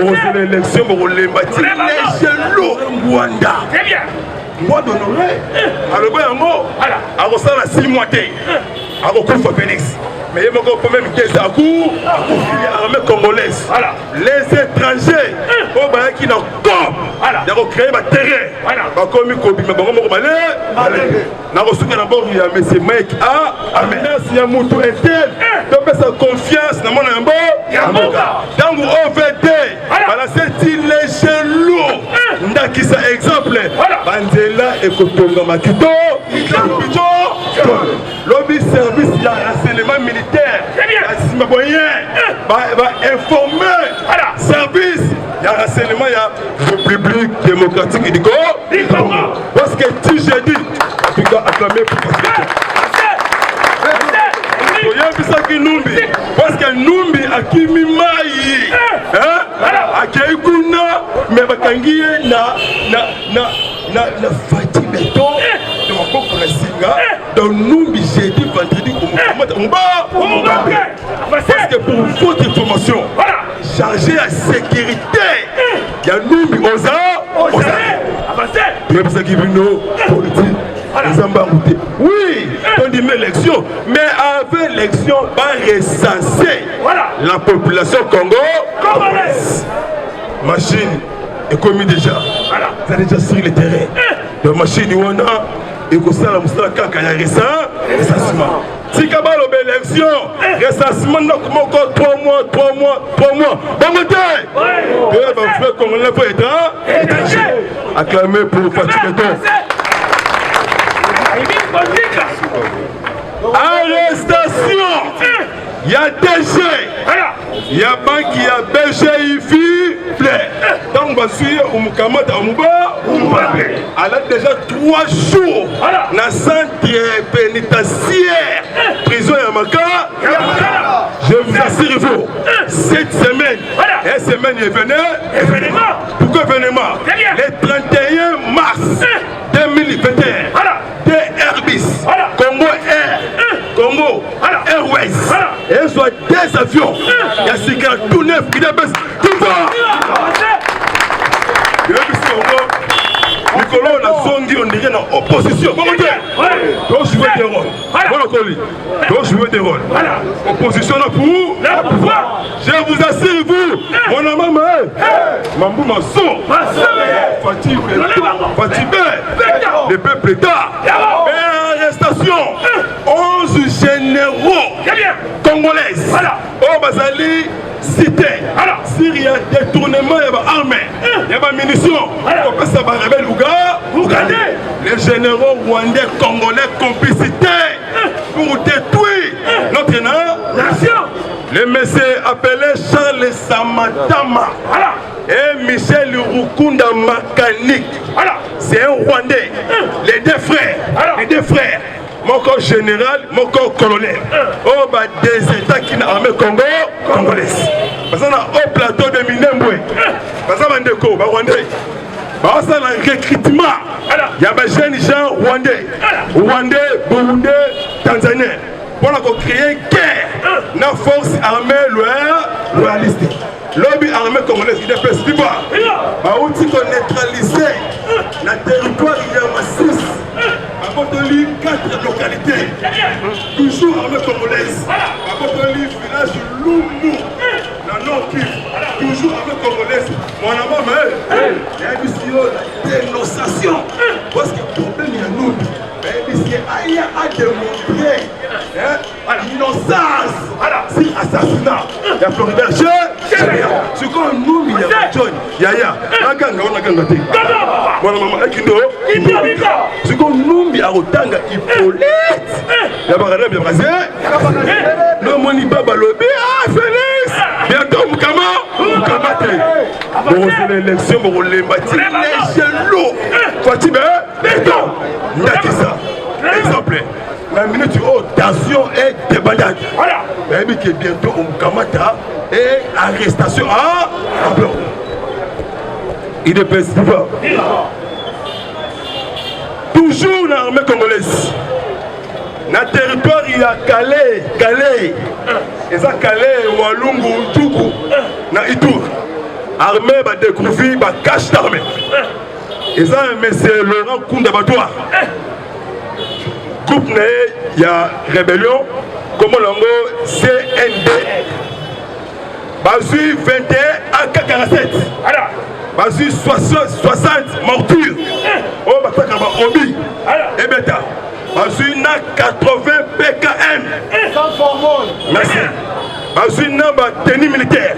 C'est l'élection pour les bâtiments. Les jaloux Rwanda. Très bien. Moi d'honorer. Alors, ben, en gros, à ça, la 6 mois, à recouvrir Félix. Mais il y a encore même des coups armée congolaise. Les étrangers, qui n'ont comme, créé ma terrain. Comme il copie, mais bon, on va aller. N'a reçu d'abord, il y a M. Mike A. Merci, il y a Moutou Etel. Donc, sa confiance dans mon ambo. Dans mon OVD, voilà, c'est les jaloux. Ndaki sa exemple. Bandela et Kotonga Makito. Lobby service, il y a un renseignement militaire. Si ma moyen va informer. Service, il y a un renseignement, il y a République démocratique du Congo. Parce que si j'ai dit, tu dois acclamer pour faciliter. Parce que Numbi a Kimi Maï, a Kaikuna, mais Bakangi na Fatih Beton, de ma propre Singa, dans Numbi j'ai dit vendredi parce que pour votre information, chargé à sécurité, il y a Numbi Oza, c'est ça qui vient nous politique. Oui, on dit l'élection, mais avec l'élection, on va recenser la population congolaise. Machine est commis déjà. Vous avez déjà sur le terrain. La machine, on a, et que ça, la moussala, quand il y a recensement. Si il y a l'élection, recensement, encore 3 mois. Bon, le frère congolais faut être acclamé pour Fatih Beton. Arrestation. Il y a DG. Il y a banque, il y a BGIFI. Donc, on va suivre elle a déjà 3 jours dans le centre pénitentiaire. Prison Yamaka. Je vous assure, vous, cette semaine, et semaine événement. Pourquoi événement? Le 31 mars 2021. Des Airbus, Congo Air, Congo Airways, et soit des avions, il y a ce gars tout neuf qui débaisse, tout va. Nicolas, on a zondi, on dirait dans opposition. Donc jouer des rôles. Donc jouer des rôles. Opposition là pour pouvoir. Je vous assure, vous, mon maman, Mambou Masson, Fatih le peuple d'État, et arrestation, 11 généraux congolaises. Oh, Bazali, cité. S'il y a détournement, il y a armée, il y a munitions, ça va révéler les généraux rwandais, congolais, complicité pour détruire notre nation. Le monsieur appelé Charles Samatama et Michel Rukunda Makanik. C'est un Rwandais. Les deux frères. Mon corps général, mon corps colonel. Oh, bah, des États qui n'ont armé congolaise. Parce qu'on a au plateau de Minembwe. Parce qu'on a des Rwandais. Parce qu'on a un recrutement. Il y a des jeunes gens Rwandais, Burundais, Tanzaniens. Pour créer une guerre, la force armée loyaliste. Lobby armée congolaise, il est plus vivant. Où tu peux neutraliser le territoire, il y a massif. À Botoli, 4 localités. Toujours armée congolaise. À Botoli, village Lumbu. La Nord-Kivu. Toujours armée congolaise. Mon maman, il y a une dénonciation. Parce que le problème, il y a nous. Il y a démontré l'innocence si assassinat. Il y a Florida. Ce qu'on nous, il y a John, Yaya, Naganga, on a gagné. Mon maman, ce qu'on nous, il y a Otanga, Hippolyte. Il y a Barada, bien rasé. Le Moni Baba Lobby, Félix. Bientôt, Moukama. Bon, c'est l'élection pour les bâtiments. Les jaloux. Fatih Beton. Ndakisa. Exemple. La minute où tension et débandade. Mais que bientôt on Kamata et arrestation à blanc. Il est pas. Toujours l'armée congolaise. Dans le territoire, il y a Calais. Et ça, Calais, Walungu, Tuku, na Itour. armée va découvrir va cache d'armée. Et ça, monsieur Laurent Kounda Batoua. Groupe il y a rébellion, comme on l'a CND. Basu 21 AK-47. Basu 60 mortures. Oh, Bataka Obi. Et Beta. Basu 80 PKM. Merci. Basu na tenue militaire.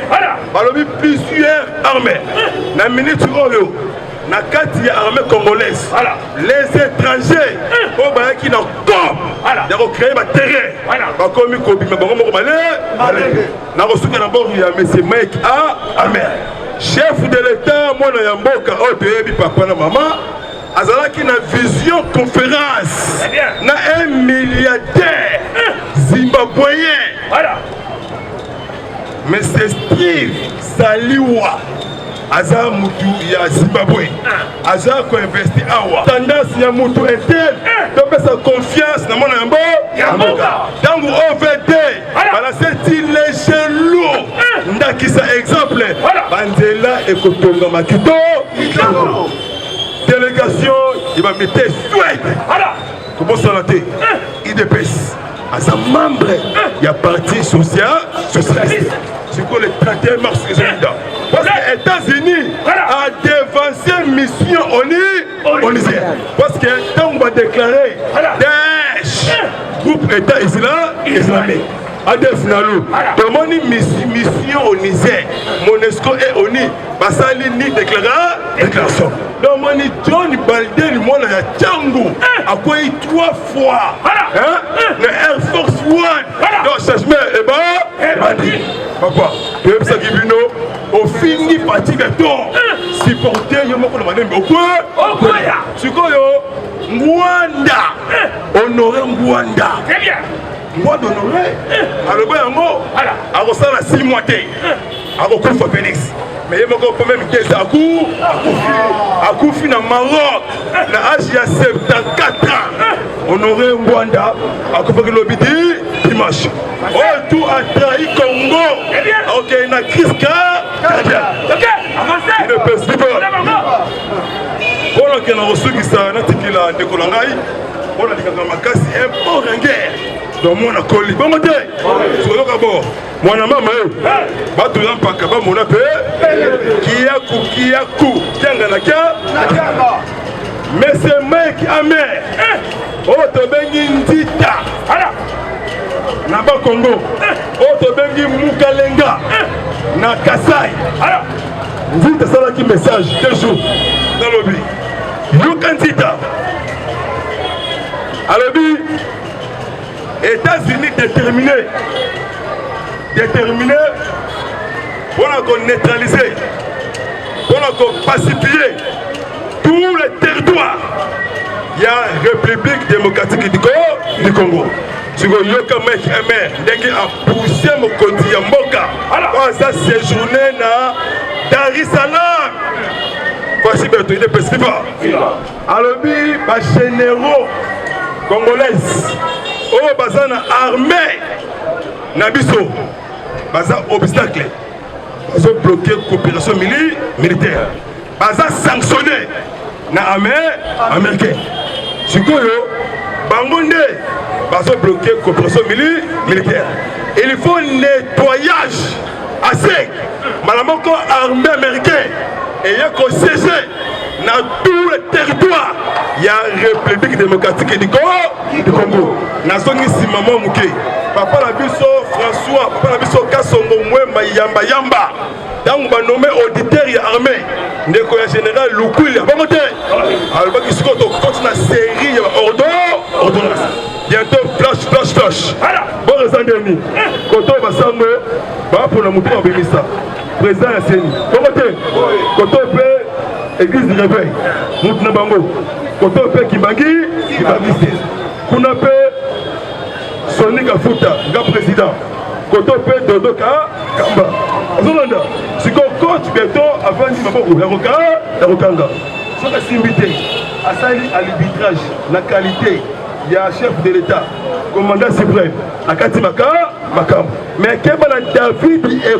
Balobi plusieurs armées. Na minute Oyo. Na kati ya armée congolaise. Les étrangers. Oh, bah, qui n'ont comme. Ils ont créé ma terrain. Bah, comme ils ont dit, mais bon, on va aller. Na reçu d'abord, il y a M. Mike A. Amer. Chef de l'État, moi, na Yamboka, oh, de papa, na maman. Azalaki na vision conférence. Na un milliardaire zimbabwéen. Mais c'est Steve Saliwa. Aza mutu ya Zimbabwe. Aza ko investi awa. Tendance ya mutu interne. Donc sa confiance na mona Yamboka. Dans OVD. Voilà c'est léger lourd. Ndakisa exemple. Bandela ekotonga makito. Délégation, il va mettre Suède. Comment ça l'a été? IDPS. À sa membre, il y a parti socialiste. C'est quoi le 31 mars que j'ai dit? Parce que les États-Unis a dévancé mission ONU. Parce que quand on va déclarer Daesh, groupe État islamique. Adef Nalou, demandez mission au Niger, Monesco et ONU, Basali ni déclaration. Demandez John Baldé, le monde à Tchangou, à quoi 3 fois, le Air Force One, dans Chachmer, et bah, papa, tu veux ça qui vient au fini parti de ton, supporter, il y a mon commandant, mais au quoi, tu connais, Mwanda, honorer Mwanda. Très bien. Moi d'honorer, alors ben mot, alors ça la 6 mois t'es, alors qu'on fait Phoenix, mais il y a encore même des à Koufi dans Maroc, la âge il y a 74 ans, honorer Rwanda, à Koufi l'obédi dimanche. Oh tout a trahi Congo, ok il y a une crise cardiaque, il ne peut pas. Pour que nous reçu qui ça n'a pas la décolangaï, on a dit que ma casse est pour en guerre. Donc moi on a collé. Bon matin. Sur le d'abord. Moi na maman. Ba tout en pas kaba mon appel. Qui a coup. Tiens la kia. Mais c'est mec amer. Oh to bengi ndita. Ala. Na ba Congo. Oh to bengi Mukalenga. Na Kasai. Ala. Ndita sala ki message deux jours dans le lobby. Yukandita. Alobi États-Unis déterminés pour neutraliser, pour pacifier tous les territoires. Il y a la République démocratique du Congo. Si vous voulez que mec a poussé mon côté à Moka, on a séjourné dans Dar es Salaam. Voici bientôt il est pacifié. Alors, les généraux congolais. Oh, bazana armée, nabiso, baza obstacle, baza bloqué coopération militaire, baza sanctionné, na armée américaine. Sikoyo, bangonde, baza bloqué coopération militaire. Il faut nettoyage assez. Malamoko armée américaine et il y a qu'on siège dans tous les territoires. Il y a la République démocratique du Congo. Nation ici, maman Mouké. Papa la biso François, papa la biso Kassongo Mwemba Yamba. Dans on nommé auditeur et armé. Ndeko ya général Lukwil. Pas monter. Alors qui se compte na série ordonnance. Bientôt flash. Bon raison dernier. Koto Basango, ba pour la mouton Bimisa. Président Yasseni. Pas monter. Koto pe église du réveil. Moutna Bango. Koto pe Kibangi. Kuna pe Sonic Afuta, le président. Koto pe Dodo Kamba. Zolanda, si qu'on compte bientôt avant de m'avoir la Rokanga. Ce qui est invité à l'arbitrage, la qualité, il y a un chef de l'État, commandant suprême, à Katimaka, Makam. Mais quel est David et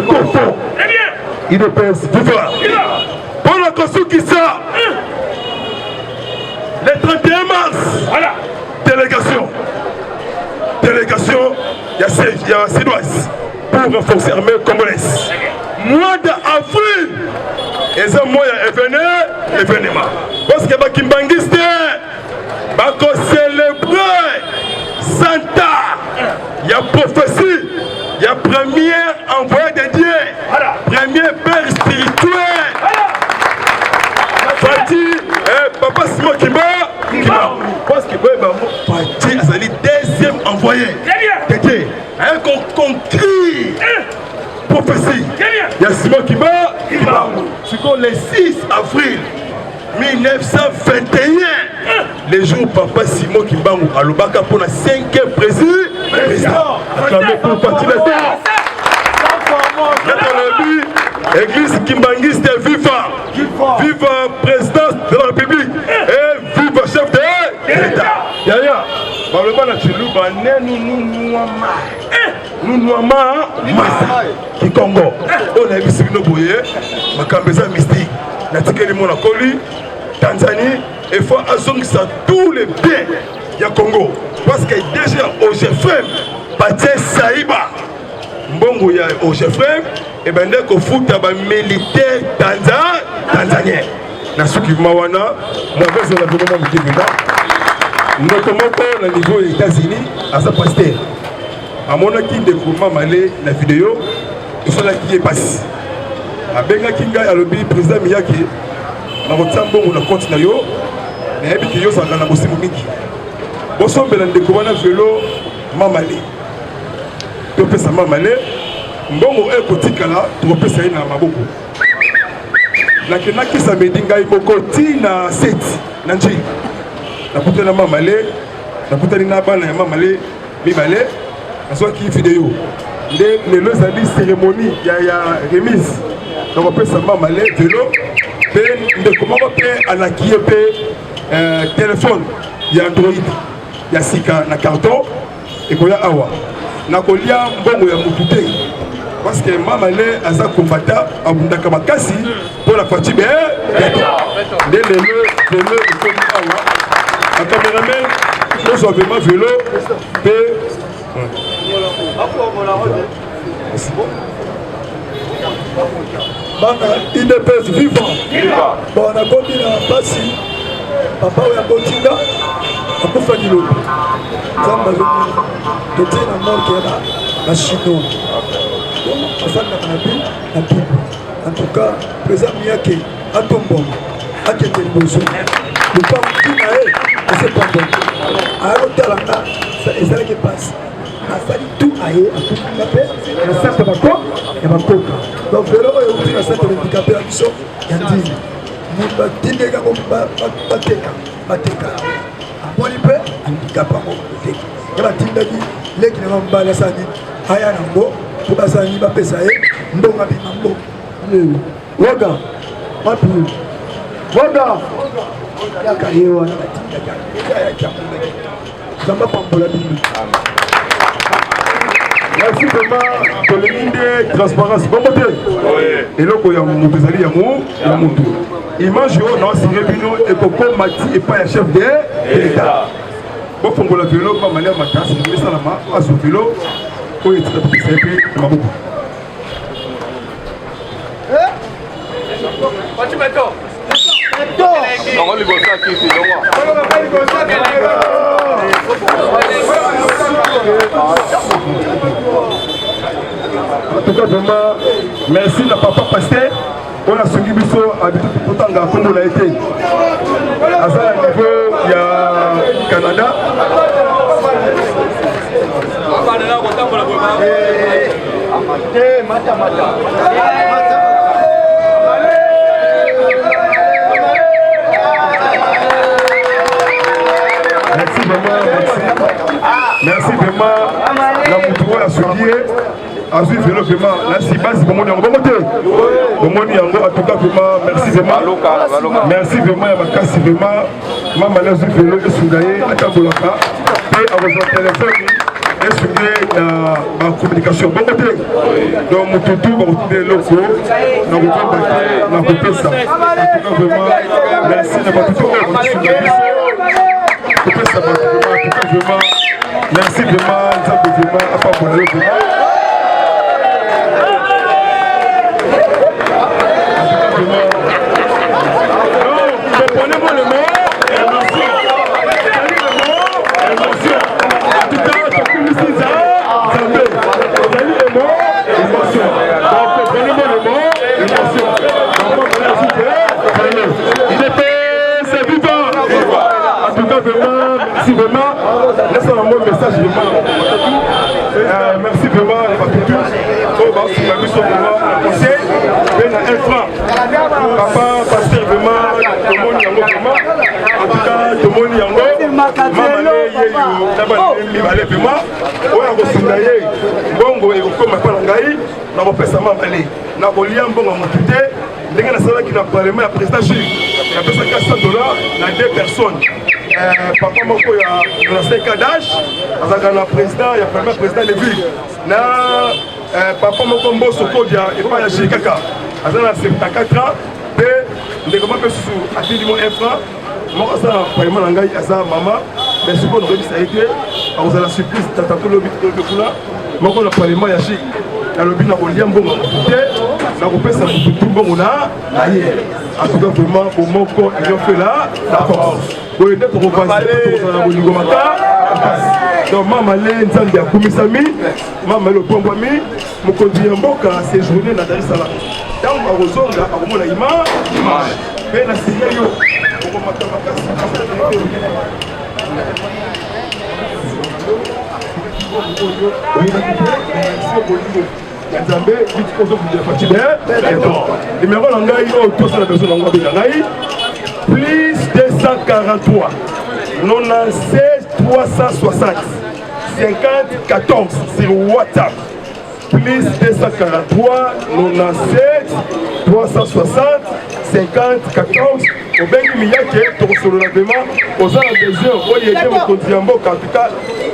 Kofo? IDPS viva. Pour la construction qui ça, le 31 mars, voilà. Délégation, il y a Sidoise pour renforcer l'armée congolaise. Mois d'avril, et ça, moi, événement. Parce que Bakimbangiste, Bako célébrer Santa, il y a prophétie, il y a premier envoyé de Dieu, premier père spirituel. Fati, papa Simon Kimba, parce que Fati a sali deuxième envoyé de Dieu. Un concret prophétie. Il y a Simon Kimba, c'est comme le 6 avril 1921, les jours papa Simon Kimbangu à Lubaka pour la 5e président. Acclamé pour partir de terre. Église Kimbangiste, viva! Viva présidence de la République et viva chef de l'État. Yaya, Baloma na Chiluba, nous Massa, qui Congo. On a vu Sibino Boye, Makambeza mystique, Natikeli Monakoli, Tanzanie, et faut azong ça tous les biens du Congo. Parce que déjà au GFM, Paté Saïba, Mbongo ya au GFM, et ben dès qu'on fout à militaire tanzanien. Nasuki Mawana, moi je suis gouvernement de Kibina. Notamment pour le niveau des États-Unis, à sa pasteur. À mon avis, de gouvernement malais, la vidéo, il faut la qui est passée. À Benga Kinga, à l'objet président Miyake, na rotambo on a continué yo, na yebi ki yo sanga na bosimu mingi. Boso belande ko wana vélo mamalé. To pesa mamalé, mbongo e kotikala, to pesa ina maboko. Na kenaki sa medinga ibokoti na seti na nji. Na kutana mamalé, na kutani na bana ya mamalé, mibale, na so ki vidéo. Le lozali cérémonie ya remise. Donc pesa mamalé vélo. De comment on peut anakier téléphone, il y a Android, il y a Sika na carton et qu'il y a Awa. Na kolia mbongo ya mutute parce que maman le aza combattant abundaka makasi pour la partie bé. De le Awa. Un caméraman, nous avons vraiment vélo. IDPS vivant. Bon, on a commis la Bassi. Papa ou Yabotinga. On peut faire du lot. Zamba Zombi. De Tien à mort qui est là. La Chinois. Donc, on fait la Bible. En tout cas, président Miyake, à ton bon. À Kétel Bozo. Le pas qui n'a et c'est pas bon. À Rotalanga, c'est ça qui passe. A fallu tout ailleurs, à tout handicapé, le centre de quoi et ma coca. Donc, le centre de handicapé à Bissot, il y a dit, nous battons Bateka. À mon hyper, handicapé à mon côté. Il y a dit, les qui n'ont pas la sani, Aya Nambo, pour la sani, Bapesae, Ndonga Bimambo. Waga, Mapu, Waga, Yakayewa, Zamba Pambola Bibi. Merci vraiment pour le ligne de transparence. Bon côté. Et là, il y a mon président, il y a mon tour. Image, on a signé Bino et Coco Mati et pas un chef de l'État. Bon, pour le vélo, pas manière matin, c'est le salama, à son vélo, pour être très simple, ma beaucoup. En tout cas, vraiment, merci à papa pasteur. On a suivi Bisso à Bitutanga, comme on l'a été. À ça, niveau, il y a Canada. Merci vraiment, merci vraiment. La Moutoua a souligné, a suivi vraiment. La Sibas, c'est comment on va monter. En tout cas, vraiment, merci vraiment. Merci vraiment, à ma casse, vraiment. Maman, la vélo de Soudaye, à Tabolaka. Et à vos téléphone, est dans la communication. Bon côté, donc mon toutou va retrouver l'autre, dans le temps dans le côté ça. En tout cas, vraiment, merci de votre toutou. Merci vraiment, à part pour le comprenez-moi le mot, émotion. En tout cas, tu as ici ça, comprenez-moi le mot, émotion. Il était, c'est vivant. En tout cas, vraiment, merci vraiment. Laissez un mot de message vraiment. Merci vraiment, les patrouilles. Oh, bah, si ma vie sont vraiment un conseil, ben un franc. Papa, pasteur vraiment, tout le monde y a vraiment. En tout cas, tout le monde y a maman, allez, vraiment. On a reçu d'ailleurs. Bongo, et comme ma palangaï, on a refait ça, maman, allez. On a relié un bon à mon tuté. Dès que la salle qui n'a pas les mains, après ça, il y a presque $400 dans 2 personnes. Papa moko ya na 5 ans d'âge, azaka président, il y a premier président de ville. Na papa moko mboso kodia et pas ya Chikaka. Azana 74 ans et ndeko mpe sous atidi mo 1 franc. Moko ça vraiment ngai asa maman, mais ce qu'on donne ça été, on a la surprise tata to lobi to bekula. Moko na parlement ya Chik. Na lobi na kolia mbongo te na kopesa tout mbongo na aye. En tout cas vraiment pour moko ils ont fait là d'accord. Oui, dès qu'on va passer dans le Nigomata, donc maman lé nzambe ya kumisami, maman le pombami, mon conduit en boka séjourner dans Dar es Salaam. Donc à Rozonga, à Romona image, mais na signyo, on va mater makasi. Nzambe vite kozo vous fatigué. Numéro langai au tout ça la personne langai. Plus 243 96 360 50 14 sur WhatsApp. Plus 243 97 360 50 14. Au bengi miyake to solo la vraiment aux gens besoin o yede mo kondiambo en tout cas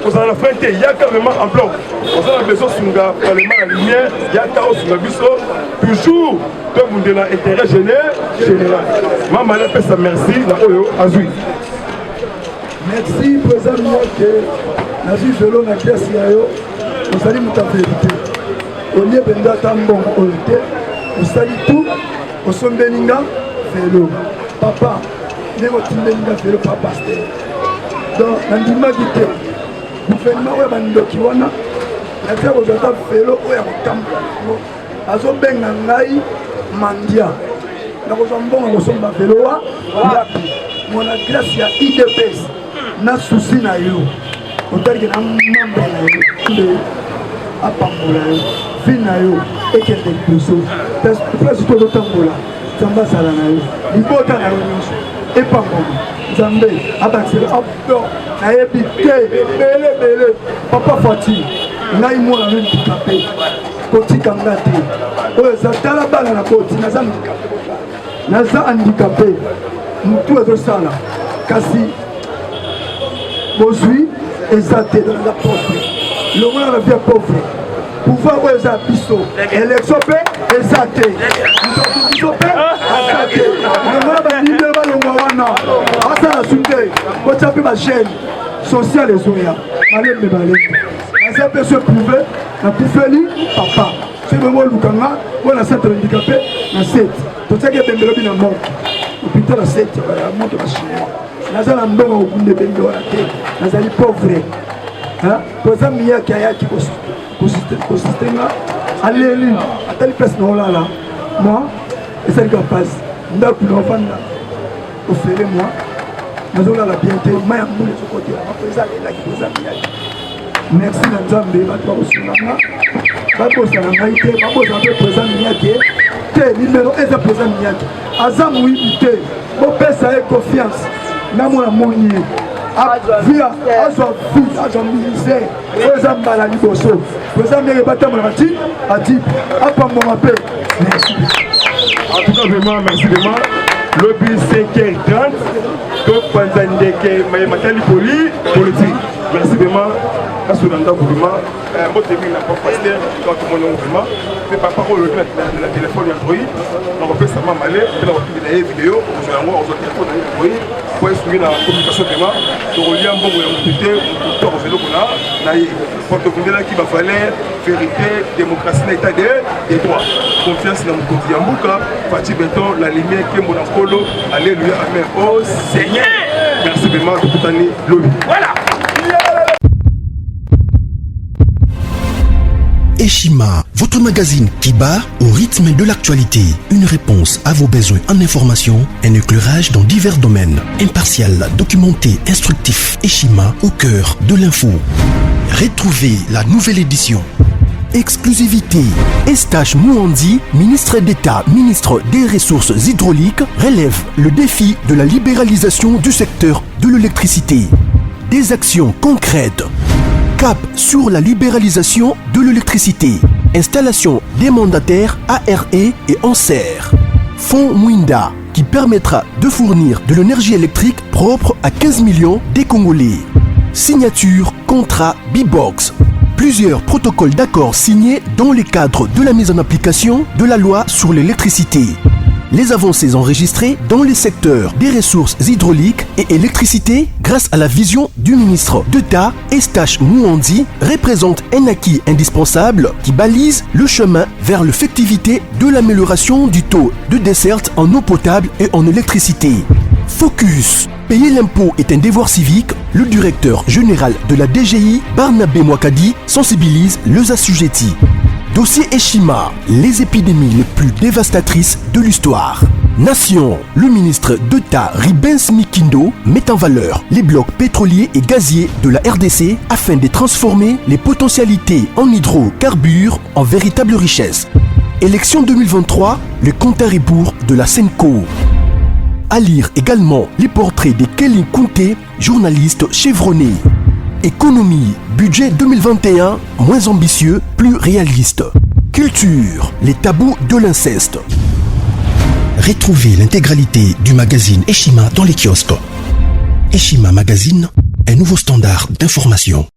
aux gens la fin te yaka vraiment en bloc. Aux gens besoin sunga parlement la lumière yaka au sunga biso toujours to mundela intérêt général. Maman la pesa merci na oyo azui. Merci président Miyake na vie vélo na pièce yayo. Vous allez nous vérité. Au lieu benda tambon olté, vous allez tout au son beninga vélo. Papa, ne rotimbelinga vélo papa pasteur. Donc nandima gite. Gouvernement oyo bandoki wana na tia kozata vélo oyo kotambola. Azo benga ngai mandia. Na kozwa mbongo kosomba vélo wa yapi. Mona grâce ya IDPS na souci na yo. Otali na mamba na yo. Apambola yo. Vie na yo ekende liboso. Place to tambola. Zamba sala na yo. Libota na yo nyonso. Epambola. Nzambe abakisela abdo na yebi te bele papa Fati ngai mwana na handicapé kotika ngate oyo zatala bana na koti naza handicapé mutu ezosala kasi bozwi eza te naza pauvre longola na vie pauvre pouvoir oyo eza biso élection mpe eza te biso mpe eza te longola bandimbe balongwa wana asala su te kotia mpe bachaine sociale ezoya malembe balembe naza mpe so prouve nakufeli papa soki bongo olukanga mpo na centre handicapé na 7 totiaki ebembelobi na moto hôpital na 7 ya moto bachinois naza na mbongo kokunde ebembe wana te nazali pauvre po eza miyaki ayaki kosistenga aleli atali place na olala moi esalika mpasi ndako na ofanda ofele moi nazolala bien te ma ya mbula ezokotela mapo eza alelaki po eza miyaki merci na nzambe bato bakosunganga babosana ngai te babosana mpe présent miyaki te nimero eza présent miyaki aza moyibi te bopesa ye confiance na mwana moni ye azwa vie azwa ministère oyo eza mbala liboso présent miyaki batambolaka ti ati apamboma mpe merci. En tout cas vraiment merci vraiment lobby 5h30, donc Panzandeke, Matali Poli, politique. Merci vraiment. À ce moment-là, vraiment, moi, je suis un pasteur dans tout mon mouvement. C'est par rapport au téléphone Android. On va faire ça, malé, on va faire des vidéos, on va faire des téléphones Android. Pour exprimer la communication vraiment, pour relier un bon côté, pour que nous pour que vous qui va falloir vérité, démocratie, l'état des droits. Confiance dans le côté Yambuka, Fatih Béton, la lumière qui est mon apolo. Alléluia, amen. Oh Seigneur, merci vraiment de toute année. Voilà. Eshima, votre magazine qui bat au rythme de l'actualité. Une réponse à vos besoins en information, un éclairage dans divers domaines. Impartial, documenté, instructif. Eshima au cœur de l'info. Retrouvez la nouvelle édition. Exclusivité. Estache Mouandi, ministre d'État, ministre des Ressources hydrauliques, relève le défi de la libéralisation du secteur de l'électricité. Des actions concrètes. Cap sur la libéralisation de l'électricité. Installation des mandataires ARE et ANSER. Fonds Mwinda qui permettra de fournir de l'énergie électrique propre à 15 millions des Congolais. Signature contrat B-Box. Plusieurs protocoles d'accord signés dans le cadre de la mise en application de la loi sur l'électricité. Les avancées enregistrées dans les secteurs des ressources hydrauliques et électricité grâce à la vision du ministre d'État Estache Mouandi représentent un acquis indispensable qui balise le chemin vers l'effectivité de l'amélioration du taux de desserte en eau potable et en électricité. Focus. Payer l'impôt est un devoir civique. Le directeur général de la DGI, Barnabé Mwakadi, sensibilise les assujettis. Dossier Eshima, les épidémies les plus dévastatrices de l'histoire. Nation, le ministre d'État Ribens Mikindo met en valeur les blocs pétroliers et gaziers de la RDC afin de transformer les potentialités en hydrocarbures en véritable richesse. Élection 2023, le compte à rebours de la Senco. À lire également les portraits de Kelly Kounté, journaliste chevronné. Économie, budget 2021, moins ambitieux, plus réaliste. Culture, les tabous de l'inceste. Retrouvez l'intégralité du magazine Eshima dans les kiosques. Eshima Magazine, un nouveau standard d'information.